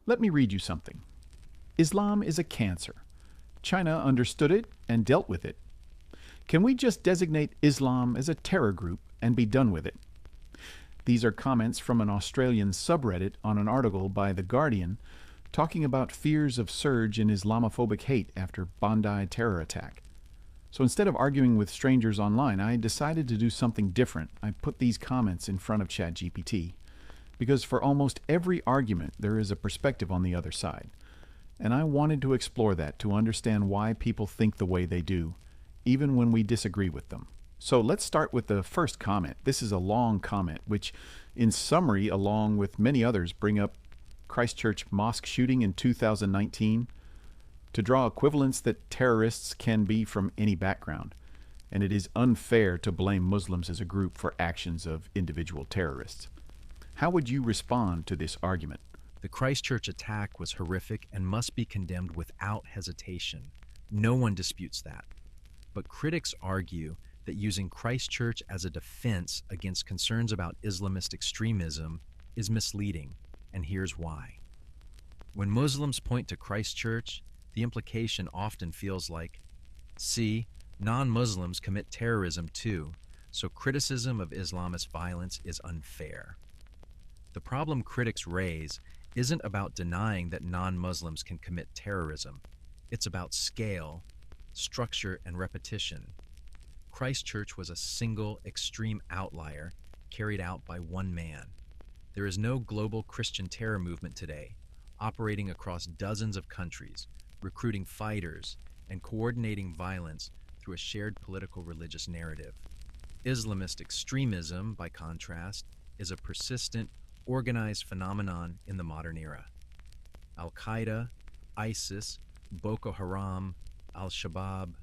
Let me read you something. Islam is a cancer. China understood it and dealt with it. Can we just designate Islam as a terror group and be done with it? These are comments from an Australian subreddit on an article by The Guardian talking about fears of surge in Islamophobic hate after Bondi terror attack. So instead of arguing with strangers online, I decided to do something different. I put these comments in front of ChatGPT. Because for almost every argument, there is a perspective on the other side. And I wanted to explore that to understand why people think the way they do, even when we disagree with them. So let's start with the first comment. This is a long comment, which in summary, along with many others, bring up Christchurch mosque shooting in 2019 to draw equivalence that terrorists can be from any background. And it is unfair to blame Muslims as a group for actions of individual terrorists. How would you respond to this argument? The Christchurch attack was horrific and must be condemned without hesitation. No one disputes that. But critics argue that using Christchurch as a defense against concerns about Islamist extremism is misleading, and here's why. When Muslims point to Christchurch, the implication often feels like, see, non-Muslims commit terrorism too, so criticism of Islamist violence is unfair. The problem critics raise isn't about denying that non-Muslims can commit terrorism. It's about scale, structure, and repetition. Christchurch was a single, extreme outlier carried out by one man. There is no global Christian terror movement today, operating across dozens of countries, recruiting fighters, and coordinating violence through a shared political religious narrative. Islamist extremism, by contrast, is a persistent, organized phenomenon in the modern era. Al-Qaeda, ISIS, Boko Haram, Al-Shabaab,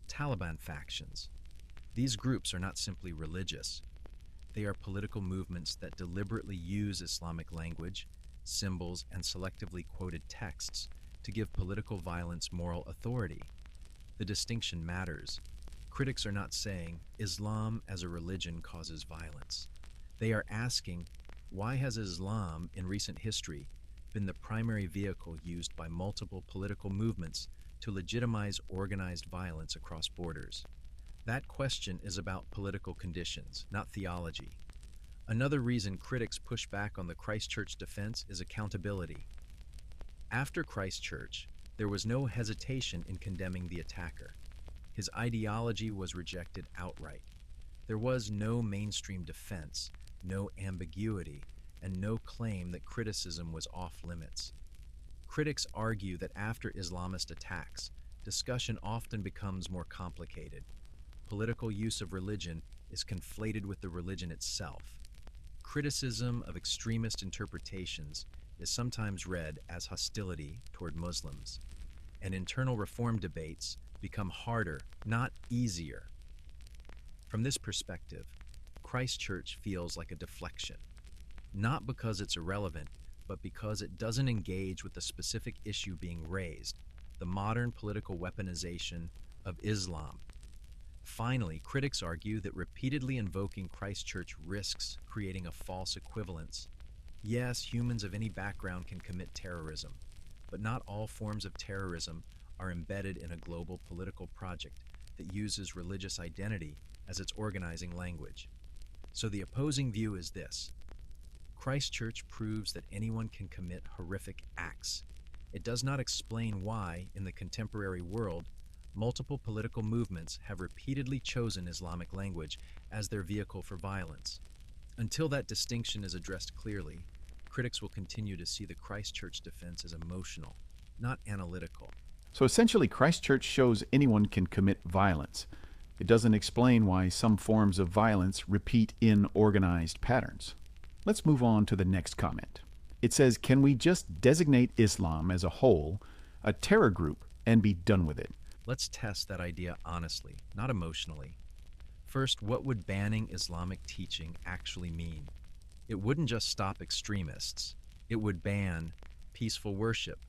Taliban factions. These groups are not simply religious. They are political movements that deliberately use Islamic language, symbols, and selectively quoted texts to give political violence moral authority. The distinction matters. Critics are not saying Islam as a religion causes violence. They are asking, why has Islam in recent history been the primary vehicle used by multiple political movements to legitimize organized violence across borders? That question is about political conditions, not theology. Another reason critics push back on the Christchurch defense is accountability. After Christchurch, there was no hesitation in condemning the attacker. His ideology was rejected outright. There was no mainstream defense, no ambiguity, and no claim that criticism was off limits. Critics argue that after Islamist attacks, discussion often becomes more complicated. Political use of religion is conflated with the religion itself. Criticism of extremist interpretations is sometimes read as hostility toward Muslims, and internal reform debates become harder, not easier. From this perspective, Christchurch feels like a deflection, not because it's irrelevant, but because it doesn't engage with the specific issue being raised, the modern political weaponization of Islam. Finally, critics argue that repeatedly invoking Christchurch risks creating a false equivalence. Yes, humans of any background can commit terrorism, but not all forms of terrorism are embedded in a global political project that uses religious identity as its organizing language. So the opposing view is this: Christchurch proves that anyone can commit horrific acts. It does not explain why, in the contemporary world, multiple political movements have repeatedly chosen Islamic language as their vehicle for violence. Until that distinction is addressed clearly, critics will continue to see the Christchurch defense as emotional, not analytical. So essentially, Christchurch shows anyone can commit violence. It doesn't explain why some forms of violence repeat in organized patterns. Let's move on to the next comment. It says, can we just designate Islam as a whole a terror group and be done with it? Let's test that idea honestly, not emotionally. First, what would banning Islamic teaching actually mean? It wouldn't just stop extremists. It would ban peaceful worship,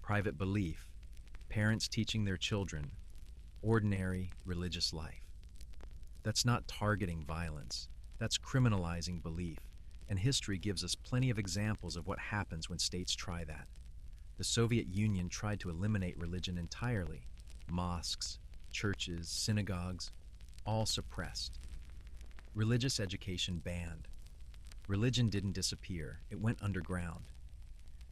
private belief, parents teaching their children, ordinary religious life. That's not targeting violence. That's criminalizing belief. and history gives us plenty of examples of what happens when states try that. The Soviet Union tried to eliminate religion entirely. Mosques, churches, synagogues, all suppressed. Religious education banned. Religion didn't disappear, it went underground.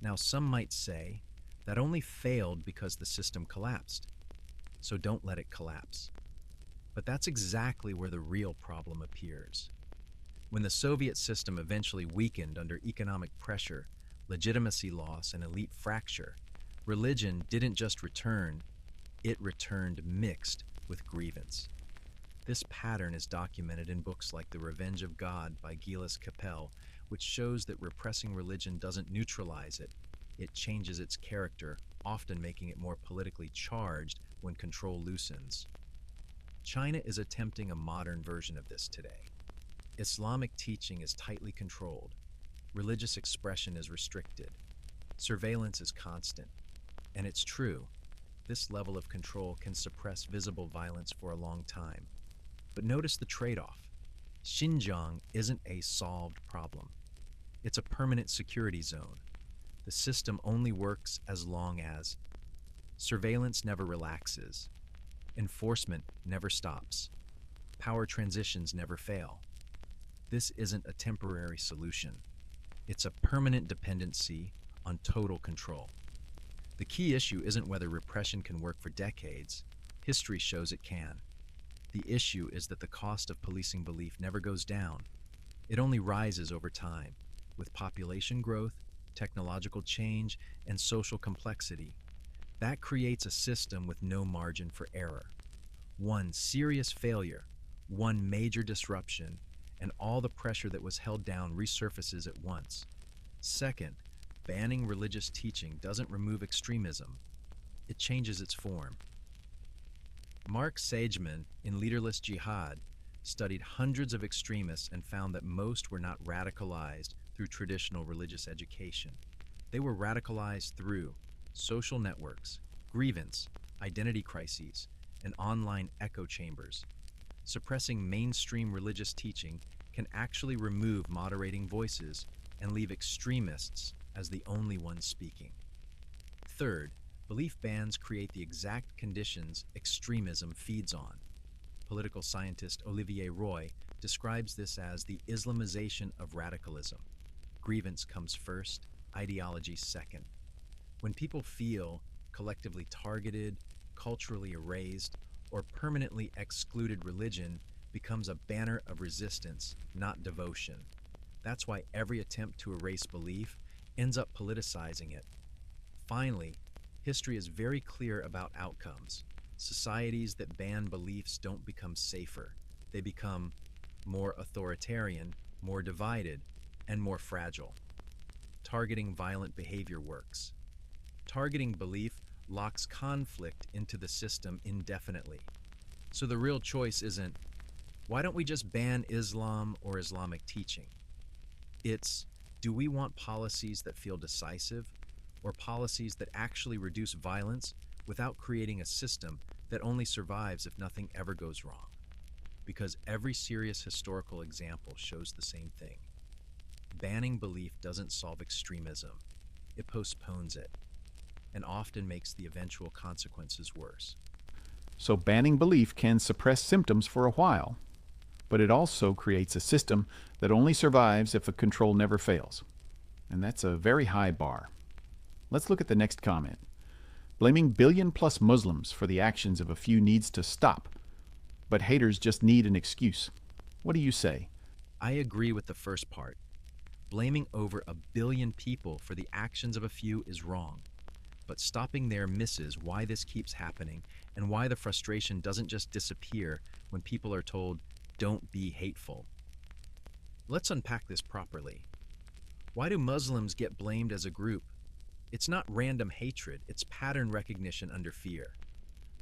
Now, some might say that only failed because the system collapsed, so don't let it collapse. But that's exactly where the real problem appears. When the Soviet system eventually weakened under economic pressure, legitimacy loss, and elite fracture, religion didn't just return, it returned mixed with grievance. This pattern is documented in books like The Revenge of God by Gilles Capel, which shows that repressing religion doesn't neutralize it, it changes its character, often making it more politically charged when control loosens. China is attempting a modern version of this today. Islamic teaching is tightly controlled. Religious expression is restricted. Surveillance is constant. And it's true, this level of control can suppress visible violence for a long time. But notice the trade-off. Xinjiang isn't a solved problem. It's a permanent security zone. The system only works as long as surveillance never relaxes, enforcement never stops, power transitions never fail. This isn't a temporary solution. It's a permanent dependency on total control. The key issue isn't whether repression can work for decades. History shows it can. The issue is that the cost of policing belief never goes down. It only rises over time, with population growth, technological change, and social complexity. That creates a system with no margin for error. One serious failure, one major disruption, and all the pressure that was held down resurfaces at once. Second, banning religious teaching doesn't remove extremism. It changes its form. Mark Sageman, in Leaderless Jihad, studied hundreds of extremists and found that most were not radicalized through traditional religious education. They were radicalized through social networks, grievance, identity crises, and online echo chambers. Suppressing mainstream religious teaching can actually remove moderating voices and leave extremists as the only ones speaking. Third, belief bans create the exact conditions extremism feeds on. Political scientist Olivier Roy describes this as the Islamization of radicalism. Grievance comes first, ideology second. When people feel collectively targeted, culturally erased, or permanently excluded, religion becomes a banner of resistance, not devotion. That's why every attempt to erase belief ends up politicizing it. Finally, history is very clear about outcomes. Societies that ban beliefs don't become safer. They become more authoritarian, more divided, and more fragile. Targeting violent behavior works. Targeting belief locks conflict into the system indefinitely. So the real choice isn't, why don't we just ban Islam or Islamic teaching? It's, do we want policies that feel decisive, or policies that actually reduce violence without creating a system that only survives if nothing ever goes wrong? Because every serious historical example shows the same thing. Banning belief doesn't solve extremism. It postpones it, and often makes the eventual consequences worse. So banning belief can suppress symptoms for a while, but it also creates a system that only survives if the control never fails. And that's a very high bar. Let's look at the next comment. Blaming billion-plus Muslims for the actions of a few needs to stop, but haters just need an excuse. What do you say? I agree with the first part. Blaming over 1 billion people for the actions of a few is wrong. But stopping there misses why this keeps happening and why the frustration doesn't just disappear when people are told, don't be hateful. Let's unpack this properly. Why do Muslims get blamed as a group? It's not random hatred, it's pattern recognition under fear.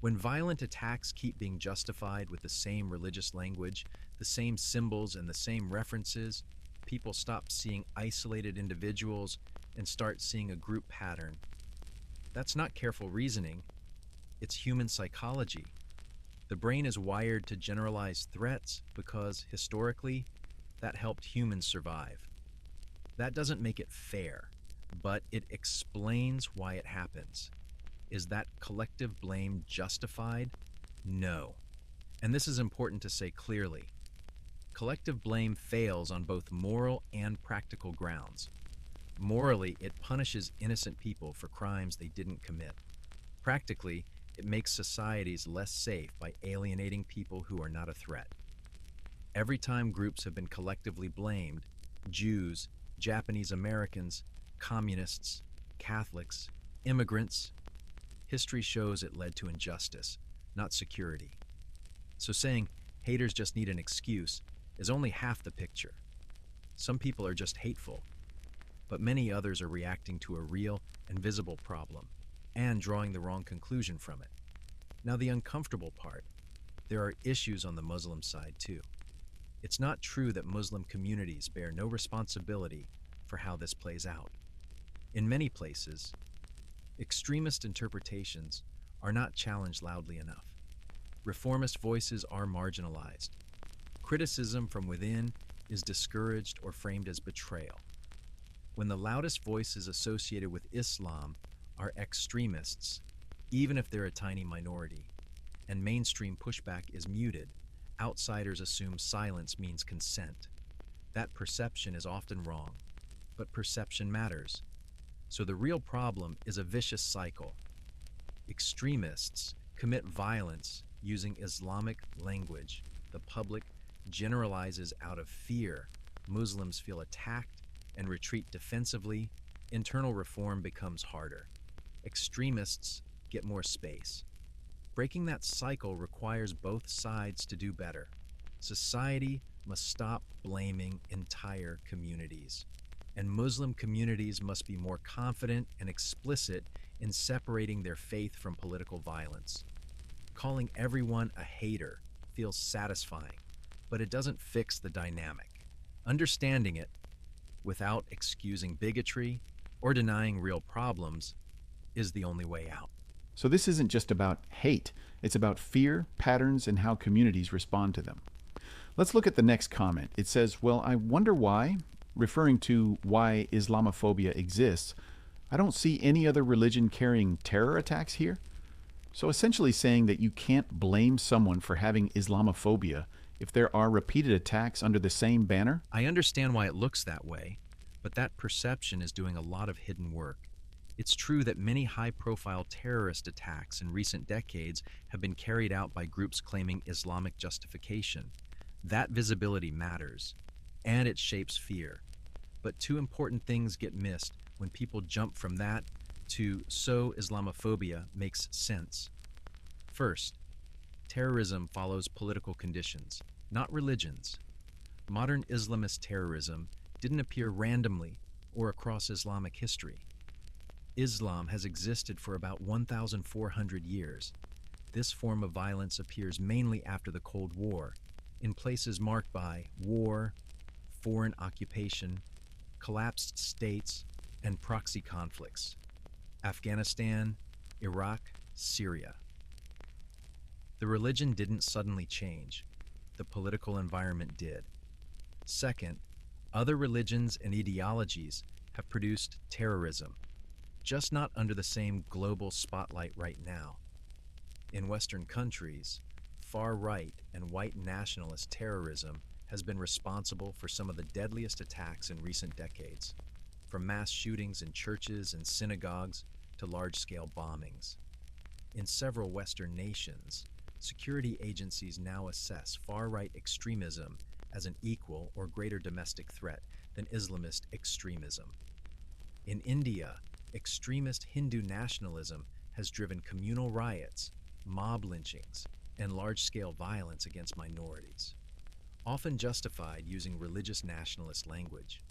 When violent attacks keep being justified with the same religious language, the same symbols, and the same references, people stop seeing isolated individuals and start seeing a group pattern. That's not careful reasoning, it's human psychology. The brain is wired to generalize threats because, historically, that helped humans survive. That doesn't make it fair, but it explains why it happens. Is that collective blame justified? No. And this is important to say clearly. Collective blame fails on both moral and practical grounds. Morally, it punishes innocent people for crimes they didn't commit. Practically, it makes societies less safe by alienating people who are not a threat. Every time groups have been collectively blamed, Jews, Japanese Americans, communists, Catholics, immigrants, history shows it led to injustice, not security. So saying haters just need an excuse is only half the picture. Some people are just hateful, but many others are reacting to a real and visible problem and drawing the wrong conclusion from it. Now, the uncomfortable part, there are issues on the Muslim side too. It's not true that Muslim communities bear no responsibility for how this plays out. In many places, extremist interpretations are not challenged loudly enough. Reformist voices are marginalized. Criticism from within is discouraged or framed as betrayal. When the loudest voices associated with Islam are extremists, even if they're a tiny minority, and mainstream pushback is muted, outsiders assume silence means consent. That perception is often wrong, but perception matters. So the real problem is a vicious cycle. Extremists commit violence using Islamic language. The public generalizes out of fear. Muslims feel attacked and retreat defensively. Internal reform becomes harder. Extremists get more space. Breaking that cycle requires both sides to do better. Society must stop blaming entire communities, and Muslim communities must be more confident and explicit in separating their faith from political violence. Calling everyone a hater feels satisfying, but it doesn't fix the dynamic. Understanding it without excusing bigotry or denying real problems is the only way out. So this isn't just about hate, it's about fear, patterns, and how communities respond to them. Let's look at the next comment. It says, well, I wonder why, referring to why Islamophobia exists, I don't see any other religion carrying terror attacks here. So essentially saying that you can't blame someone for having Islamophobia if there are repeated attacks under the same banner? I understand why it looks that way, but that perception is doing a lot of hidden work. It's true that many high-profile terrorist attacks in recent decades have been carried out by groups claiming Islamic justification. That visibility matters, and it shapes fear. But two important things get missed when people jump from that to so Islamophobia makes sense. First, terrorism follows political conditions, not religions. Modern Islamist terrorism didn't appear randomly or across Islamic history. Islam has existed for about 1,400 years. This form of violence appears mainly after the Cold War, in places marked by war, foreign occupation, collapsed states, and proxy conflicts. Afghanistan, Iraq, Syria. The religion didn't suddenly change. The political environment did. Second, other religions and ideologies have produced terrorism, just not under the same global spotlight right now. In Western countries, far-right and white nationalist terrorism has been responsible for some of the deadliest attacks in recent decades, from mass shootings in churches and synagogues to large-scale bombings. In several Western nations, security agencies now assess far-right extremism as an equal or greater domestic threat than Islamist extremism. In India, extremist Hindu nationalism has driven communal riots, mob lynchings, and large-scale violence against minorities, often justified using religious nationalist language.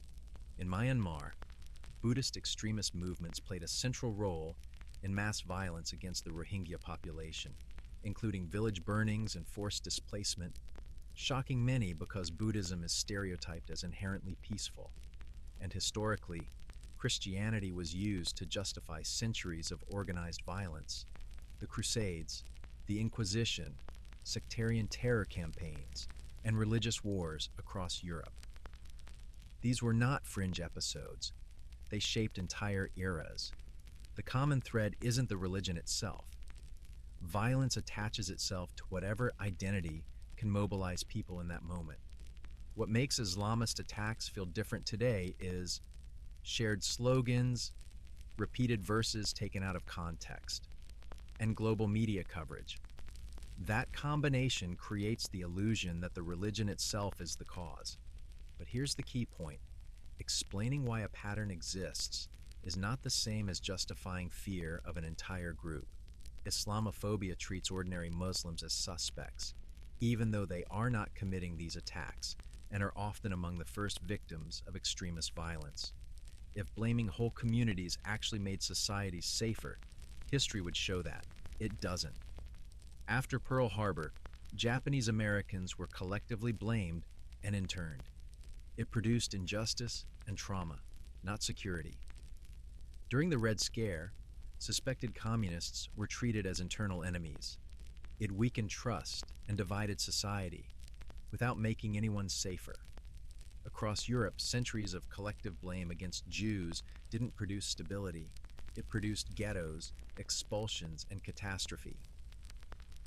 In Myanmar, Buddhist extremist movements played a central role in mass violence against the Rohingya population, including village burnings and forced displacement, shocking many because Buddhism is stereotyped as inherently peaceful, and historically, Christianity was used to justify centuries of organized violence, the Crusades, the Inquisition, sectarian terror campaigns, and religious wars across Europe. These were not fringe episodes. They shaped entire eras. The common thread isn't the religion itself. Violence attaches itself to whatever identity can mobilize people in that moment. What makes Islamist attacks feel different today is shared slogans, repeated verses taken out of context, and global media coverage. That combination creates the illusion that the religion itself is the cause. But here's the key point. Explaining why a pattern exists is not the same as justifying fear of an entire group. Islamophobia treats ordinary Muslims as suspects, even though they are not committing these attacks and are often among the first victims of extremist violence. If blaming whole communities actually made societies safer, history would show that. It doesn't. After Pearl Harbor, Japanese Americans were collectively blamed and interned. It produced injustice and trauma, not security. During the Red Scare, suspected communists were treated as internal enemies. It weakened trust and divided society without making anyone safer. Across Europe, centuries of collective blame against Jews didn't produce stability. It produced ghettos, expulsions, and catastrophe.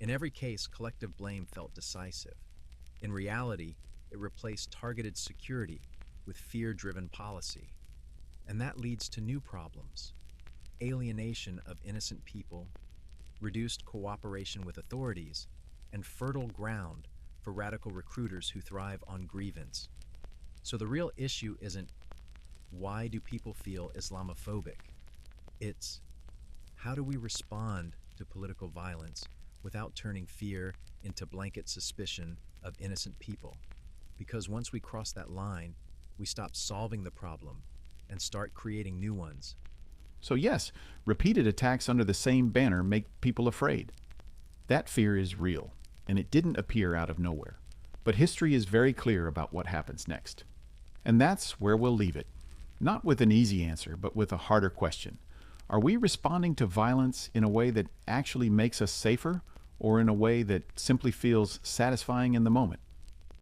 In every case, collective blame felt decisive. In reality, it replaced targeted security with fear-driven policy. And that leads to new problems: alienation of innocent people, reduced cooperation with authorities, and fertile ground for radical recruiters who thrive on grievance. So the real issue isn't why do people feel Islamophobic? It's how do we respond to political violence without turning fear into blanket suspicion of innocent people? Because once we cross that line, we stop solving the problem and start creating new ones. So yes, repeated attacks under the same banner make people afraid. That fear is real, and it didn't appear out of nowhere. But history is very clear about what happens next. And that's where we'll leave it. Not with an easy answer, but with a harder question. Are we responding to violence in a way that actually makes us safer, or in a way that simply feels satisfying in the moment?